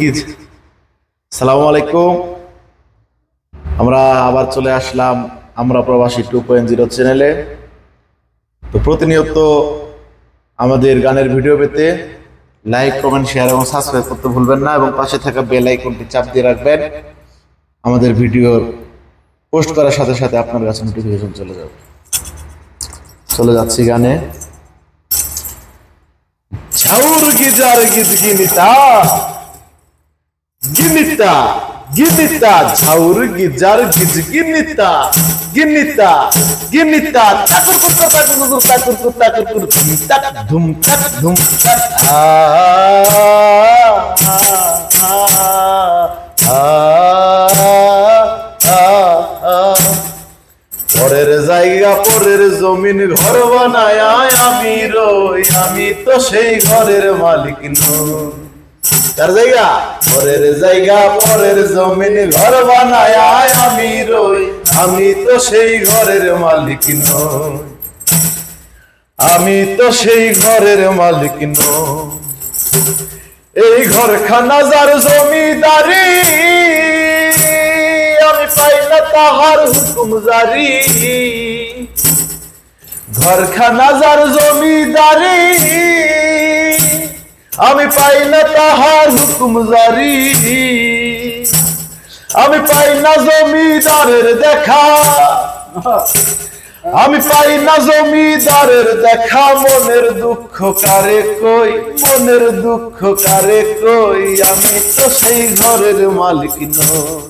গিজ। আসসালামু আলাইকুম। আমরা আবার চলে আসলাম আমরা প্রবাসী 2.0 চ্যানেলে। তো প্রতিনিয়ত আমাদের গানের ভিডিও পেতে লাইক, কমেন্ট, শেয়ার এবং সাবস্ক্রাইব করতে ভুলবেন না, এবং পাশে থাকা বেল আইকনটি চাপ দিয়ে রাখবেন। আমাদের ভিডিও পোস্ট করার সাথে সাথে আপনার কাছে নোটিফিকেশন চলে যাবে। চলে যাচ্ছি গানে। ঝাউর গিজার গিজ গিনিতা গিনিতা গিনিতা, ঝাউর গিজার গিজ গিনিতা গিনিতা গিনিতা, তাকুর কুত্তা তাকুর কুকুর তাকুর কুত্তা তাকুর ধুম তাক ধুম তাক পরের জায়গা পরের জমিন ঘর বানায় আমি রই, আমি তো সেই ঘরের মালিক নই। তার জায়গা পরের জায়গা পরের জমিন ঘর বানায় আমি রই, আমি তো সেই ঘরের মালিক নই, আমি তো সেই ঘরের মালিক নই। এই ঘরখানা যার জমিদারি, আমি পাই না তাহার হুকুম জারি। ঘরখানা যার জমিদারি, আমি পাই না তাহার হুকুম জারি। আমি পাই না জমিদারের দেখা, আমি পাই না জমিদারের দেখা। মনের দুঃখ কারে কই, মনের দুঃখ কারে কই, আমি তো সেই ঘরের মালিক নই।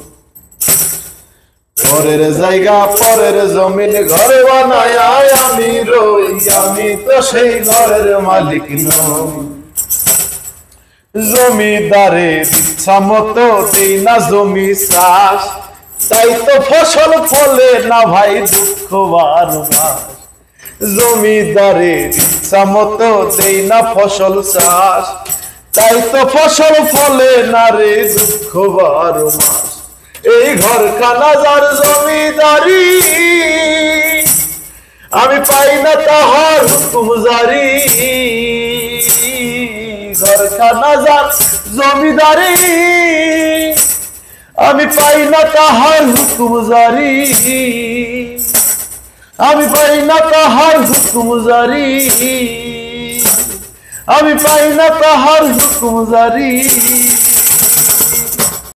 পরের জায়গা পরের জমিন ঘর বানায় আমি রই, আমি তো সেই ঘরের মালিক নই। জমিদারের ইচ্ছা মতো দেই না জমি চাষ, তাই তো ফসল ফলে না ভাই দুঃখ বারমাস। জমিদারের ইচ্ছা মতো দেই না ফসল চাষ, তাই তো ফসল ফলে না রে দুঃখ বারমাস। এই ঘরখানা যার জমিদারি, আমি পাই না তাহার হুকুম জারি। ঘরখানা যার জমিদারি, আমি পাই না তাহার হুকুম জারি, আমি পাই না তাহার হুকুম জারি, আমি পাই না তাহার হুকুম জারি।